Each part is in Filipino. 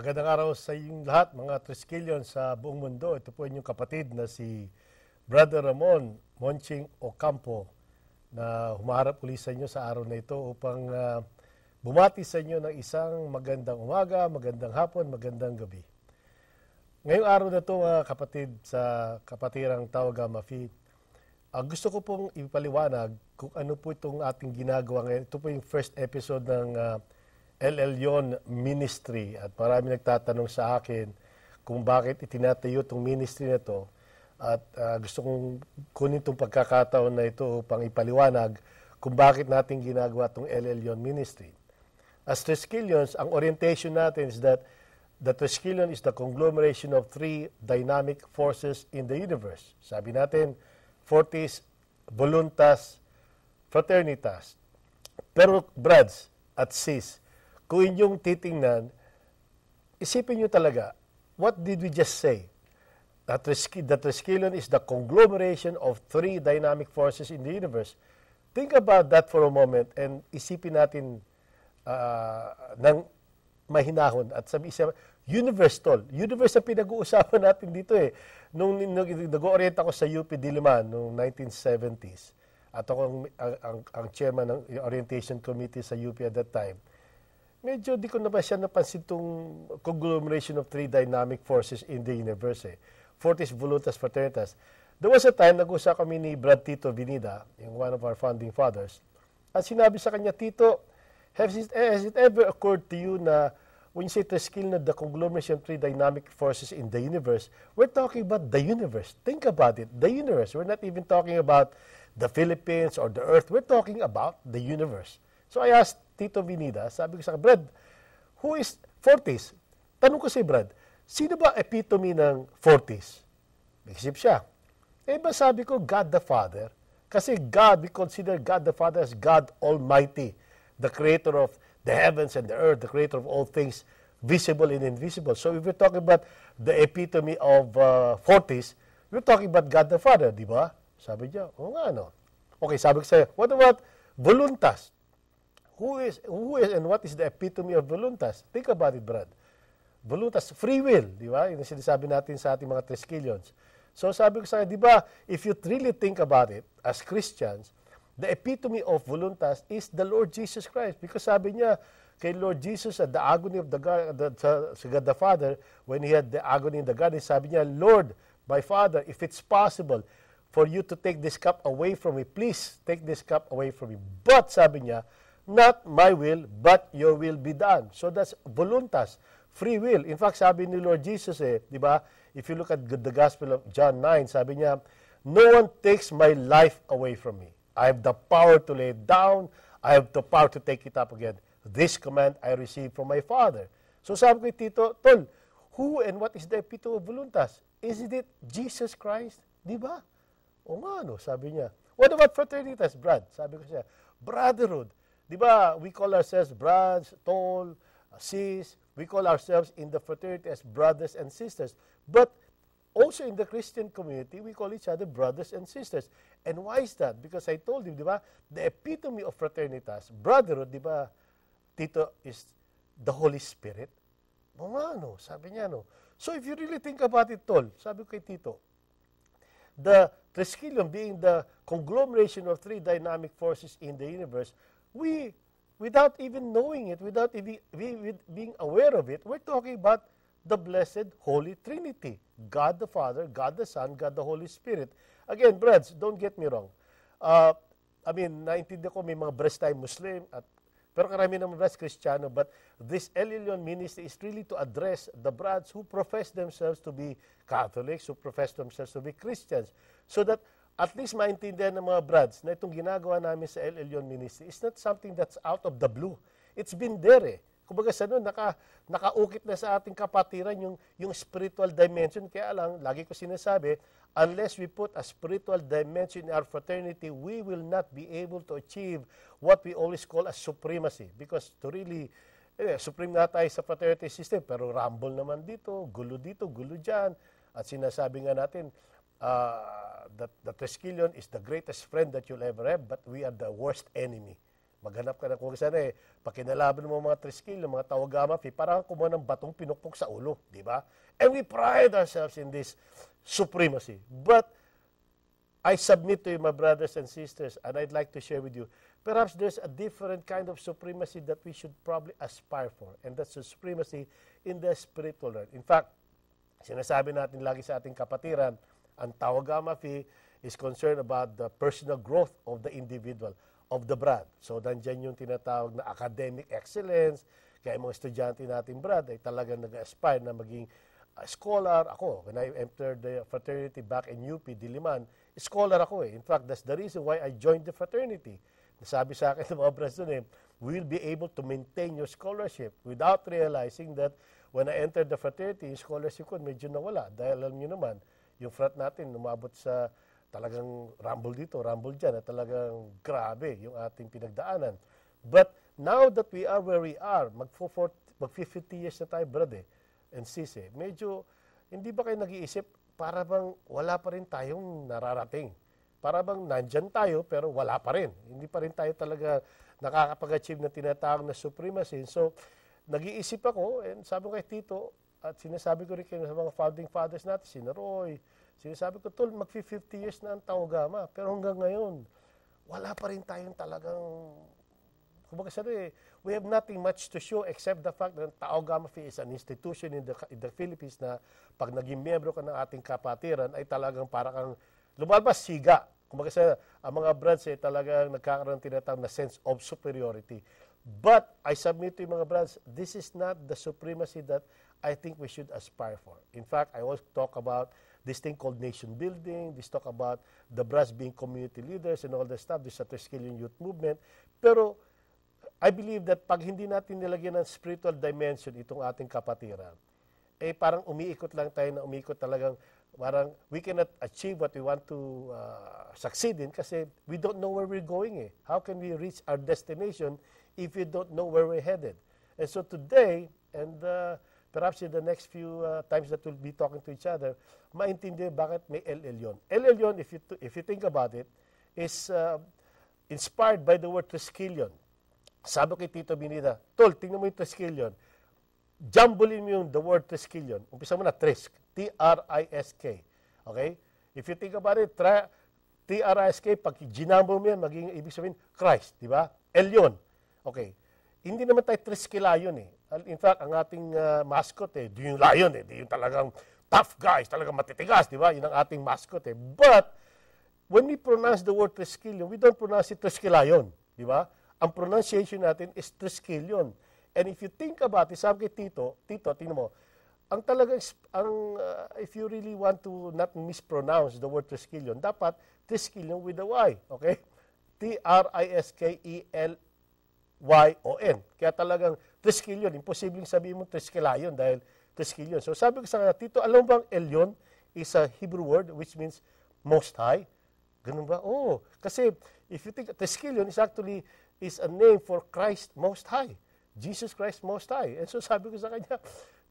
Magandang araw sa inyong lahat, mga Triskelion sa buong mundo. Ito po inyong kapatid na si Brother Ramon Monching Ocampo na humaharap uli sa inyo sa araw na ito upang bumati sa inyo ng isang magandang umaga, magandang hapon, magandang gabi. Ngayong araw na ito, mga kapatid sa kapatirang Tawaga Mafi, gusto ko pong ipaliwanag kung ano po itong ating ginagawa ngayon. Ito po yung first episode ng El Elyon Ministry at marami nagtatanong sa akin kung bakit itinatayo itong ministry na ito at gusto kong kunin itong pagkakataon na ito upang ipaliwanag kung bakit natin ginagawa itong El Elyon Ministry. As Triskelions, ang orientation natin is that the Triskelion is the conglomeration of three dynamic forces in the universe. Sabi natin, Fortis, Voluntas, Fraternitas. Pero brads at sis, kung inyong titingnan, isipin nyo talaga, what did we just say? The Triskelion is the conglomeration of three dynamic forces in the universe. Think about that for a moment and isipin natin ng mahinahon. At sabi isa, universe tol. Universe ang pinag-uusapan natin dito eh. Nung nag-orient ako sa UP Diliman noong 1970s, at ako ang chairman ng orientation committee sa UP at that time, medyo di ko na ba siya napansin itong conglomeration of three dynamic forces in the universe. Fortis, Voluntas, Fraternitas. There was a time, nag-usap kami ni Brad Tito Vinida, yung one of our founding fathers, at sinabi sa kanya, Tito, has it ever occurred to you na when you say Triskelion, the conglomeration of three dynamic forces in the universe, we're talking about the universe. Think about it, the universe. We're not even talking about the Philippines or the Earth. We're talking about the universe. So I asked Tito Vinida, sabi ko sa kanya, Brad, who is Fortis? Tanong ko si Brad, sino ba epitome ng Fortis? Nag-isip siya. Eh ba sabi ko, God the Father? Kasi God, we consider God the Father as God Almighty, the creator of the heavens and the earth, the creator of all things visible and invisible. So if we're talking about the epitome of Fortis, we're talking about God the Father, di ba? Sabi niya, oo nga, no? Okay, sabi ko sa'yo, what about Voluntas? Who is and what is the epitome of Voluntas? Think about it, Brad. Voluntas, free will, di ba? Yung sinasabi natin sa ating mga Triskelions. So sabi ko sa kanya, di ba, if you really think about it, as Christians, the epitome of Voluntas is the Lord Jesus Christ. Because sabi niya, kay Lord Jesus at the agony of the God, God the Father, when he had the agony in the garden, sabi niya, Lord, my Father, if it's possible for you to take this cup away from me, please take this cup away from me. But, sabi niya, not my will, but your will be done. So that's voluntas, free will. In fact, sabi ni Lord Jesus, di ba, if you look at the Gospel of John 9, sabi niya, no one takes my life away from me. I have the power to lay it down. I have the power to take it up again. This command I received from my Father. So sabi ko, Tito, Tol, who and what is the epitome of voluntas? Isn't it Jesus Christ? Di ba? O nga, no, sabi niya. What about fraternitas, Brad? Sabi ko siya, brotherhood. Di ba, we call ourselves brads, tol, sis. We call ourselves in the fraternity as brothers and sisters. But also in the Christian community, we call each other brothers and sisters. And why is that? Because I told you, di ba, the epitome of fraternitas, brotherhood, di ba, Tito, is the Holy Spirit. No, sabi niya, no. So if you really think about it, tol, sabi ko kay Tito, the Triskelion being the conglomeration of three dynamic forces in the universe, we, without even knowing it, without even being aware of it, we're talking about the blessed Holy Trinity. God the Father, God the Son, God the Holy Spirit. Again, brads, don't get me wrong. I mean, naintindihan ko may mga brads tayong Muslim, pero karami naman brads Kristiyano, but this El Elyon ministry is really to address the brads who profess themselves to be Catholics, who profess themselves to be Christians, so that at least maintindihan ng mga brads na itong ginagawa namin sa El Elyon Ministry is not something that's out of the blue. It's been there. Kumbaga sa noon, nakaukit na sa ating kapatiran yung spiritual dimension. Kaya lang, lagi ko sinasabi, unless we put a spiritual dimension in our fraternity, we will not be able to achieve what we always call a supremacy. Because to really, supreme nga tayo sa fraternity system, pero rumble naman dito, gulo dyan. At sinasabi nga natin, that the Triskelion is the greatest friend that you'll ever have, but we are the worst enemy. Maghanap ka na kung saan pakinalaban mo mga triskil, mga Tawagama Fi, parang kumuha ng batong pinukpok sa ulo, di ba? And we pride ourselves in this supremacy. But I submit to you, my brothers and sisters, and I'd like to share with you, perhaps there's a different kind of supremacy that we should probably aspire for, and that's the supremacy in the spiritual realm. In fact, sinasabi natin lagi sa ating kapatiran, ang Tawagama Fi is concerned about the personal growth of the individual, of the brad. So, nandyan yung tinatawag na academic excellence. Kaya mga estudyante natin, brad, ay talagang nag-aspire na maging scholar. Ako, when I entered the fraternity back in UP, Diliman, scholar ako eh. In fact, that's the reason why I joined the fraternity. Nasabi sa akin ng mga brads doon we'll be able to maintain your scholarship without realizing that when I entered the fraternity, yung scholarship ko medyo nawala. Dahil alam nyo naman, yung frat natin umabot sa talagang rumble dito, rumble dyan, at talagang grabe yung ating pinagdaanan. But now that we are where we are, mag-50 years na tayo, brad and sis medyo, hindi ba kayo nag-iisip, para bang wala pa rin tayong nararating? Para bang nandyan tayo, pero wala pa rin. Hindi pa rin tayo talaga nakakapag-achieve na tinatawag na supremacy. So, nag-iisip ako, and sabi ko kay Tito, at sinasabi ko rin kayo sa mga founding fathers natin, si Roy, sinasabi ko, tol, mag-50 years na ang Tawagama. Pero hanggang ngayon, wala pa rin tayong talagang, kumbaga sabi, we have nothing much to show except the fact that Tawagama Fi is an institution in the Philippines na pag naging miyembro ka ng ating kapatiran, ay talagang para kang lumalabas siga. Kumbaga sabi, ang mga brads ay talagang nagkakaroon tinatawag na sense of superiority. But I submit to you mga brads, this is not the supremacy that I think we should aspire for. In fact, I always talk about this thing called nation building, this talk about the brass being community leaders and all that stuff, this Triskelion youth movement. Pero I believe that pag hindi natin nilagyan ng spiritual dimension itong ating kapatiran, parang umiikot lang tayo na umiikot talagang, parang we cannot achieve what we want to succeed in kasi we don't know where we're going. How can we reach our destination if we don't know where we're headed? And so today, and perhaps in the next few times that we'll be talking to each other, maintindihan bakit may LL yun. LL yun, if you think about it, is inspired by the word Triskelion. Sabi kay Tito Binida, tol, tingnan mo yung Triskelion. Jumblin mo yung the word Triskelion. Umpisa mo na, Trisk. T-R-I-S-K. Okay? If you think about it, T-R-I-S-K, pag ginumble mo yan, maging ibig sabihin, Christ. Di ba? L yun. Okay. Hindi naman tayo Triskelion eh. In fact, ang ating mascot di yung lion di yung talagang tough guys, talagang matitigas, di ba? Yun ang ating mascot But, when we pronounce the word Triskelion, we don't pronounce it Triskelion, di ba? Ang pronunciation natin is Triskelion. And if you think about it, sabi kay Tito, tingnan mo, ang talagang, if you really want to not mispronounce the word Triskelion, dapat Triskelion with a Y, okay? T-R-I-S-K-E-L Y-O-N. Kaya talagang Triskelion, imposibleng sabihin mo Triskelion dahil Triskelion. So sabi ko sa kanya, Tito, alam bang Elyon is a Hebrew word which means most high? Ganun ba? Oo. Kasi if you think Triskelion is actually is a name for Christ most high. Jesus Christ most high. And so sabi ko sa kanya,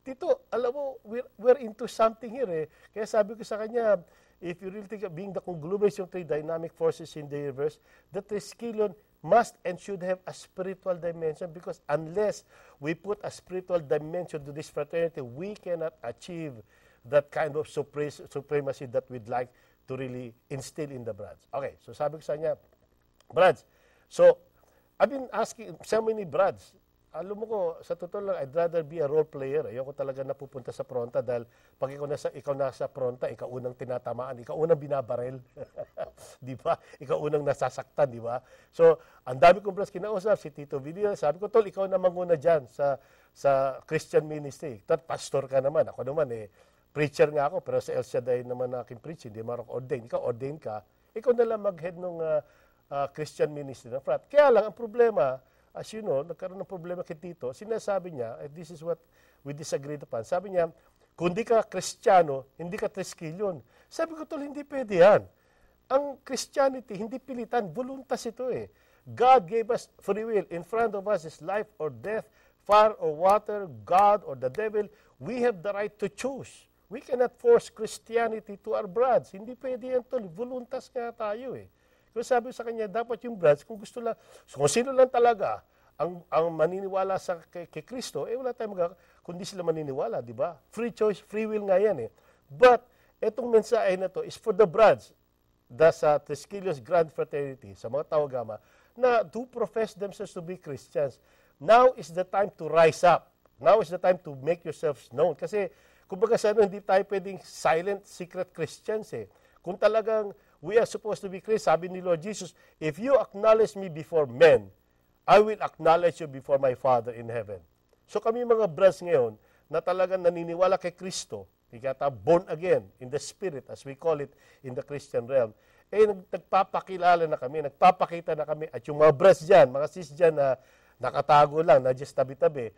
Tito, alam mo, we're into something here Kaya sabi ko sa kanya, if you really think of being the conglomeration of three dynamic forces in the universe, the Triskelion must and should have a spiritual dimension because unless we put a spiritual dimension to this fraternity, we cannot achieve that kind of supremacy that we'd like to really instill in the brads. Okay, so sabi ko sa kanya, brads, so I've been asking so many brads, alam mo ko, sa totoo lang, I'd rather be a role player. Ayoko talaga napupunta sa fronta dahil pag ikaw nasa fronta, ikaw unang tinatamaan, ikaw unang binabarel. Di ba? Ikaw unang nasasaktan, di ba? So, ang dami kong brads kinausap, si Tito Vidal, sabi ko, tol, ikaw na manguna dyan sa Christian ministry. Tat, pastor ka naman. Ako naman, preacher nga ako, pero sa El Shaddai naman aking preaching, hindi marok ordain. Ikaw ordain ka, ikaw na lang mag-head ng Christian ministry ng frat. Kaya lang, ang problema, as you know, nagkaroon ng problema kay Tito, sinasabi niya, this is what we disagreed upon. Sabi niya, kung di ka Kristiyano, hindi ka Triskelion. Sabi ko, tol, hindi pwede yan. Ang Christianity, hindi pilitan, voluntas ito God gave us free will. In front of us is life or death, fire or water, God or the devil. We have the right to choose. We cannot force Christianity to our brads. Hindi pwede yan, tol. Voluntas nga tayo Kung sabi ko sa kanya, dapat yung branch, kung gusto lang, kung sino lang talaga ang maniniwala kay Kristo, wala tayong kundi sila maniniwala, di ba? Free choice, free will nga yan eh. But, etong mensahe na to is for the branch, sa Triskelion Grand Fraternity, sa mga Taogama, na do profess themselves to be Christians. Now is the time to rise up. Now is the time to make yourselves known. Kasi, kumbaga sa hindi tayo pwedeng silent, secret Christians eh. Kung talagang we are supposed to be Christians, sabi ni Lord Jesus, if you acknowledge me before men, I will acknowledge you before my Father in heaven. So kami mga brothers ngayon, na talagang naniniwala kay Kristo, ikata born again in the Spirit, as we call it in the Christian realm, nagpapakilala na kami, nagpapakita na kami, at yung mga brothers dyan, mga sis dyan na nakatago lang, na just tabi-tabi,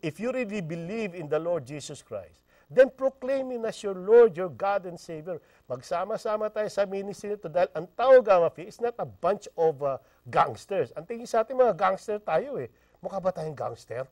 if you really believe in the Lord Jesus Christ, then proclaim Him as your Lord, your God and Savior. Magsama-sama tayo sa ministry nito dahil ang Taogama Phi is not a bunch of gangsters. Ang tingin sa atin mga gangster tayo eh. Mukha ba tayong gangster?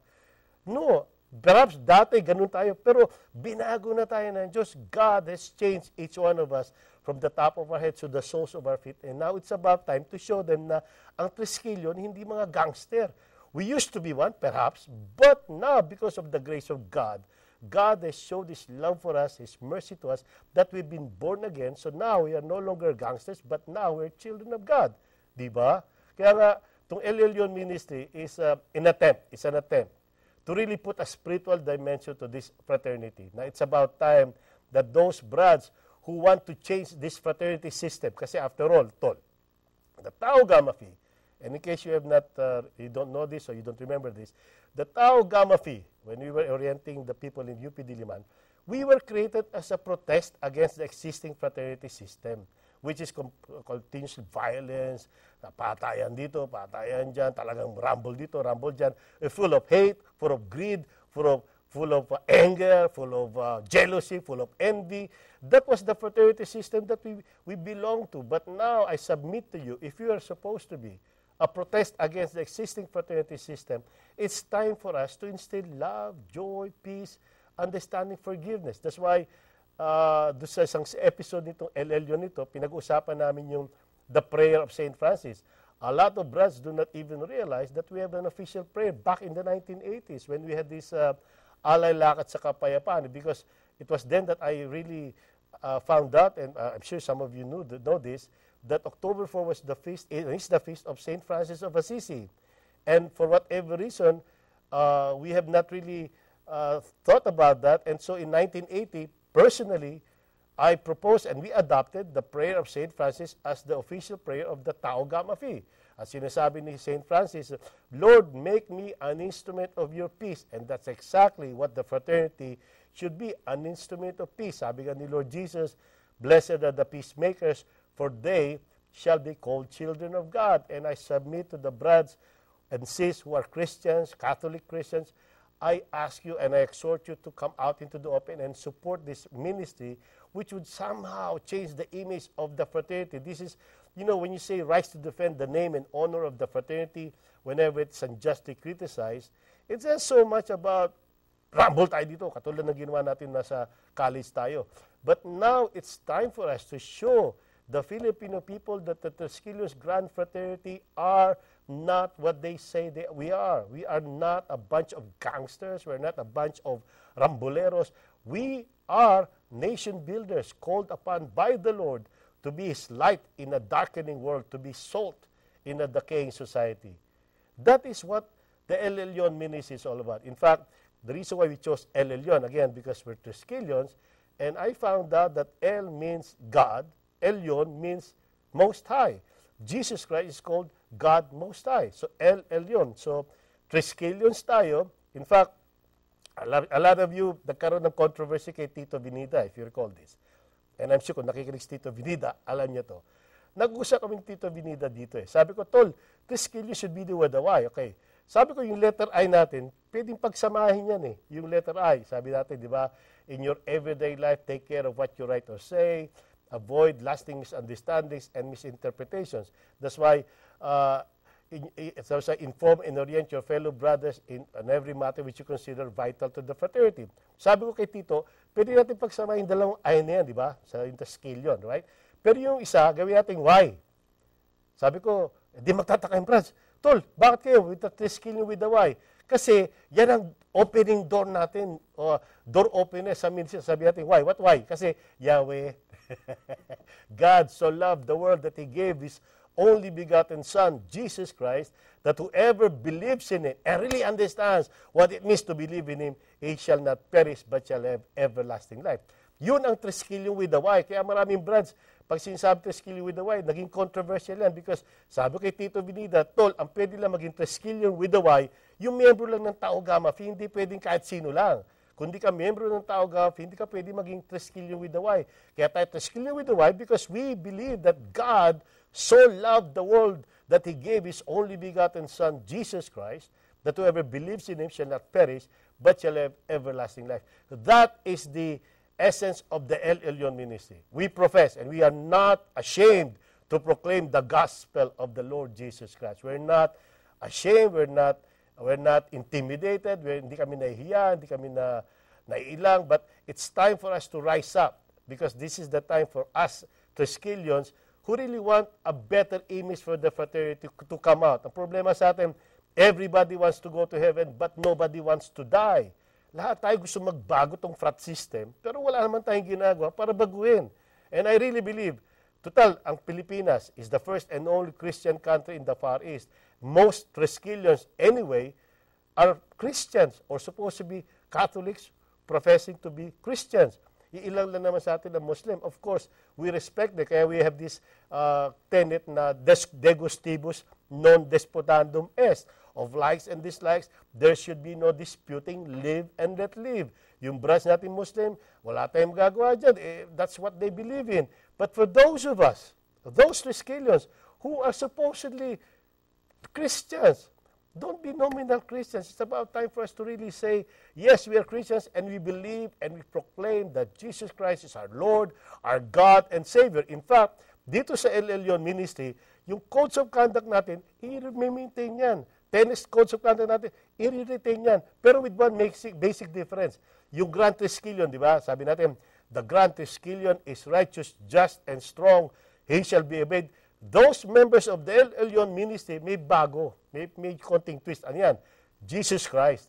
No. Perhaps dati ganun tayo, pero binago na tayo ng Diyos. God has changed each one of us from the top of our heads to the soles of our feet. And now it's about time to show them na ang Triskelion hindi mga gangster. We used to be one, perhaps, but now, because of the grace of God, God has showed His love for us, His mercy to us, that we've been born again. So now, we are no longer gangsters, but now we're children of God. Diba? Kaya nga, itong El Elyon ministry is an attempt to really put a spiritual dimension to this fraternity. Now, it's about time that those brothers who want to change this fraternity system, kasi after all, Tol, the Taogama Phi, and in case you have not, you don't know this or you don't remember this, the Taogama Phi, when we were orienting the people in UP Diliman, we were created as a protest against the existing fraternity system, which is continuous violence, patayan dito, patayan dyan, talagang rumble dito, rumble dyan, full of hate, full of greed, full of anger, full of jealousy, full of envy. That was the fraternity system that we belong to. But now I submit to you, if you are supposed to be a protest against the existing fraternity system, it's time for us to instill love, joy, peace, understanding, forgiveness. That's why, doon sa isang episode nitong El Elyon nito, pinag-usapan namin yung the prayer of St. Francis. A lot of brothers do not even realize that we have an official prayer back in the 1980s when we had this Alay Lakad sa Kapayapaan, because it was then that I really found out, and I'm sure some of you know this, that October 4 was the feast, is the feast of St. Francis of Assisi. And for whatever reason, we have not really thought about that. And so in 1980, personally, I proposed and we adopted the prayer of St. Francis as the official prayer of the Taogama Phi. As sinasabi ni St. Francis, Lord, make me an instrument of your peace. And that's exactly what the fraternity should be, an instrument of peace. Sabi nga ni Lord Jesus, blessed are the peacemakers, for they shall be called children of God. And I submit to the brothers and sis who are Christians, Catholic Christians, I ask you and I exhort you to come out into the open and support this ministry, which would somehow change the image of the fraternity. This is, when you say rise to defend the name and honor of the fraternity whenever it's unjustly criticized, it's not so much about rumble tayo dito, katulad ng ginawa natin nasa college tayo. But now it's time for us to show the Filipino people that the Triskelion Grand Fraternity are not what they say we are. We are not a bunch of gangsters. We're not a bunch of rambuleros. We are nation builders called upon by the Lord to be His light in a darkening world, to be salt in a decaying society. That is what the El Elyon ministry is all about. In fact, the reason why we chose El Elyon, again, because we're Triskelions, and I found out that El means God, Elyon means Most High. Jesus Christ is called God Most High. So, El Elyon. So, Triskelions tayo. In fact, a lot of you, nagkaroon ng controversy kay Tito Vinida, if you recall this. And I'm sure kung nakikinig si Tito Vinida, alam niya to. Nag-usap kami ni Tito Vinida dito eh. Sabi ko, Tol, Triskelion should be the word Y. Okay. Sabi ko, yung letter I natin, pwedeng pagsamahin yan eh. Yung letter I. Sabi natin, di ba, in your everyday life, take care of what you write or say. Avoid lasting misunderstandings and misinterpretations. That's why inform and orient your fellow brothers in every matter which you consider vital to the fraternity. Sabi ko kay Tito, pwede natin pagsamahin dalawang I na yan, di ba? Sa Triskelion, right? Pero yung isa, gawin natin Y. Sabi ko, di magtataka yung branch. Tol, bakit kayo with the triskelion with the Y? Kasi yan ang opening door natin, o door opener sa ministry. Sabi natin, why? What why? Kasi Yahweh, God so loved the world that He gave His only begotten Son, Jesus Christ, that whoever believes in Him and really understands what it means to believe in Him, he shall not perish but shall have everlasting life. Yun ang triskelion with the Y. Kaya maraming branch, pag sinasabi triskelion with the Y, naging controversial yan because sabi kay Tito Binida, Tol, ang pwede lang maging triskelion with the Y, yung miyembro lang ng Tau Gamma Phi, hindi pwedeng kahit sino lang. Kung di ka miyembro ng Tau Gamma Phi, hindi ka pwede maging triskelion with the Y. Kaya tayo triskelion with the Y because we believe that God so loved the world that He gave His only begotten Son, Jesus Christ, that whoever believes in Him shall not perish, but shall have everlasting life. That is the essence of the El Elyon ministry. We profess, and we are not ashamed to proclaim the gospel of the Lord Jesus Christ. We're not ashamed, we're not intimidated, hindi kami nahihiya, hindi kami naiilang, but it's time for us to rise up because this is the time for us, Triskelions, who really want a better image for the fraternity to come out. Ang problema sa atin, everybody wants to go to heaven, but nobody wants to die. Lahat tayo gusto magbago tong frat system, pero wala naman tayong ginagawa para baguhin. And I really believe, total, ang Pilipinas is the first and only Christian country in the Far East. Most Triskelions, anyway, are Christians or supposed to be Catholics professing to be Christians. Iilang lang naman sa atin na Muslim. Of course, we respect them. Kaya we have this tenet na de gustibus non despotandum est. Of likes and dislikes, there should be no disputing, live and let live. Yung branch natin Muslim, wala tayong magagawa dyan. That's what they believe in. But for those of us, those Triskelions, who are supposedly Christians, don't be nominal Christians. It's about time for us to really say, yes, we are Christians and we believe and we proclaim that Jesus Christ is our Lord, our God, and Savior. In fact, dito sa El Elyon Ministry, yung codes of conduct natin, i-maintain yan. Tennis codes of conduct natin, i-retain yan. Pero with one basic difference. Yung Grand Triskelion, di ba? Sabi natin, the Grand Triskelion is righteous, just, and strong. He shall be obeyed. Those members of the El Elyon Ministry may bago, may konting twist. Ano yan? Jesus Christ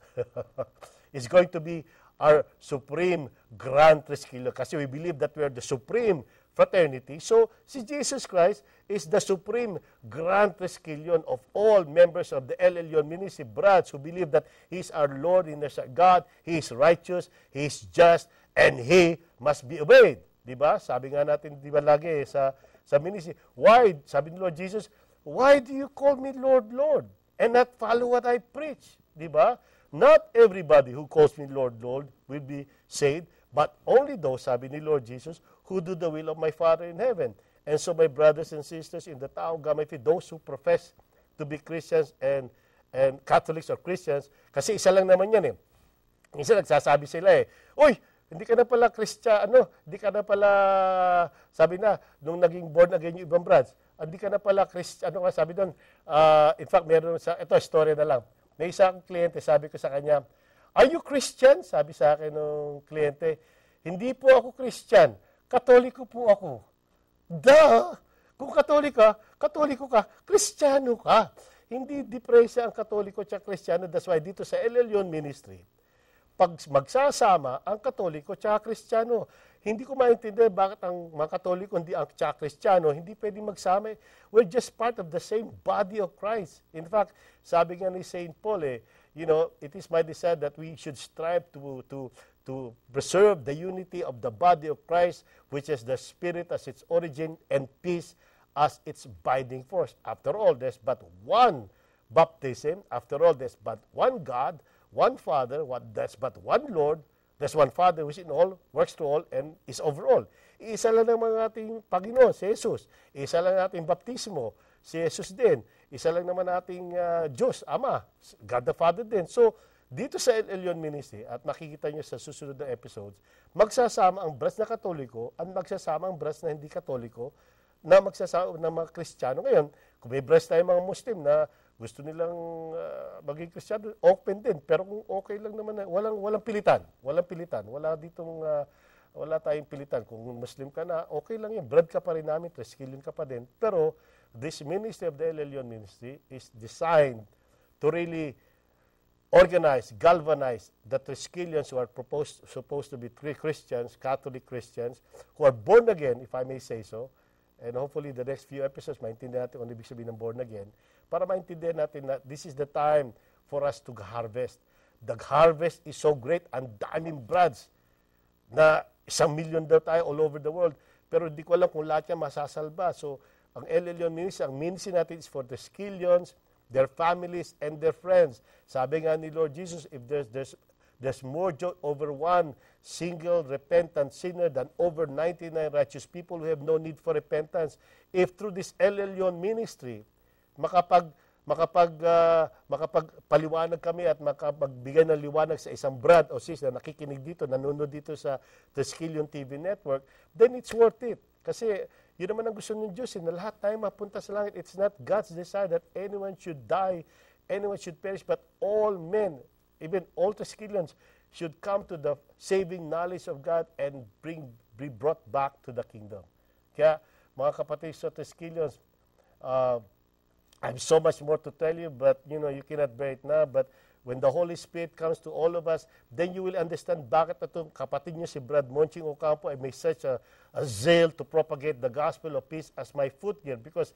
is going to be our supreme Grand Triskelion. Kasi we believe that we are the supreme fraternity. So, si Jesus Christ is the supreme Grand Triskelion of all members of the El Elyon Ministry branch who believe that He is our Lord and our God, He is righteous, He is just, and He must be obeyed. Diba? Sabi nga natin, diba lagi sa ministry, why, sabi ni Lord Jesus, why do you call me Lord, Lord, and not follow what I preach? Diba? Not everybody who calls me Lord, Lord will be saved, but only those, sabi ni Lord Jesus, who do the will of my Father in heaven. And so my brothers and sisters in the Tau Gamma Phi, those who profess to be Christians and Catholics or Christians, kasi isa lang naman yan eh. Isa nagsasabi sila eh, uy, hindi ka na pala Christian, hindi ka na pala, sabi na, nung naging born again yung ibang branch, hindi ka na pala Christian, sabi doon, in fact, meron ito, story na lang. May isang kliyente, sabi ko sa kanya, are you Christian? Sabi sa akin ng kliyente, hindi po ako Christian, Katoliko po ako. Duh! Kung Katoliko ka, Kristiyano ka. Hindi diferensya ang Katoliko at Kristiyano. That's why dito sa El Elyon Ministry, pag magsasama ang Katoliko at Kristiyano, hindi ko maintindihan bakit ang mga Katoliko hindi ang Kristiyano, hindi pwedeng magsama. We're just part of the same body of Christ. In fact, sabi nga ni St. Paul, it is my desire that we should strive to preserve the unity of the body of Christ, which is the Spirit as its origin and peace as its binding force. After all, there's but one baptism. After all, there's but one God, one Father, there's but one Lord, there's one Father who is in all, works to all, and is over all. Isa lang naman ating Panginoon, si Jesus. Isa lang ating baptismo, si Jesus din. Isa lang naman ating Diyos, Ama, God the Father din. So, dito sa El Elyon Ministry, at makikita nyo sa susunod na episodes, magsasama ang branch na Katoliko at magsasama ang branch na hindi Katoliko na magsasama ng mga Kristiyano. Ngayon, kung may branch tayo mga Muslim na gusto nilang maging Kristiyano, open din. Pero kung okay lang naman, walang pilitan. Walang pilitan. Wala tayong pilitan. Kung Muslim ka na, okay lang yun. Brad ka pa rin namin, Triskelion ka pa din. Pero this ministry of the El Elyon ministry is designed to really organize, galvanize the Triskelions who are supposed to be Christians, Catholic Christians, who are born again, if I may say so. And hopefully the next few episodes, maintindihan natin kung ibig sabihin ng born again, para maintindihan natin na this is the time for us to harvest. The harvest is so great, ang daming brads na 1,000,000 daw tayo all over the world. Pero hindi ko alam kung lahat yan masasalba. So, ang El Elyon Ministry, ang ministry natin is for the Triskelions, their families, and their friends. Sabi nga ni Lord Jesus, if there's more joy over one single repentant sinner than over 99 righteous people who have no need for repentance. If through this El Elyon ministry, makapagpaliwanag kami at makapagbigay ng liwanag sa isang brad o sis na nakikinig dito, nanonood dito sa Triskelion TV Network, then it's worth it. Kasi yun naman ang gusto ng Diyos, na lahat tayo mapunta sa langit. It's not God's desire that anyone should die, anyone should perish, but all men, even all Triskelions, should come to the saving knowledge of God and be brought back to the kingdom. Kaya, mga kapatid sa Triskelions, I have so much more to tell you, but you cannot bear it now. But when the Holy Spirit comes to all of us, then you will understand bakit itong kapatid niyo si Brad Monching Ocampo ay may such a zeal to propagate the gospel of peace as my footgear. Because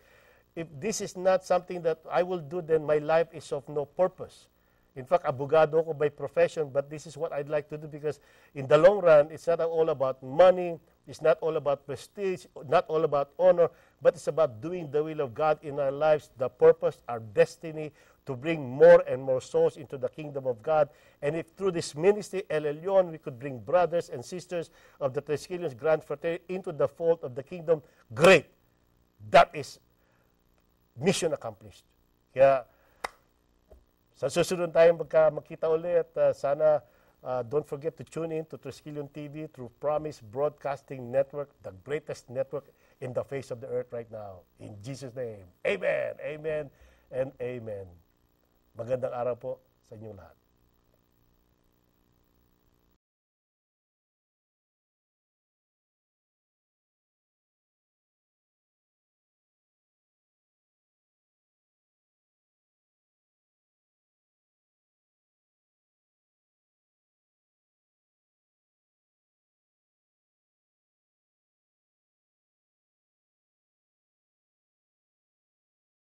if this is not something that I will do, then my life is of no purpose. In fact, abogado ako by profession, but this is what I'd like to do because in the long run, it's not all about money, it's not all about prestige, not all about honor, but it's about doing the will of God in our lives, the purpose, our destiny, to bring more and more souls into the kingdom of God. And if through this ministry, El Elyon, we could bring brothers and sisters of the Triskelions Grand Fraternity into the fold of the kingdom, great. That is mission accomplished. Kaya, sa susunod tayong magkita ulit, sana don't forget to tune in to Triskelion TV through Promise Broadcasting Network, the greatest network in the face of the earth right now. In Jesus' name, amen, amen, and amen. Magandang araw po sa inyong lahat.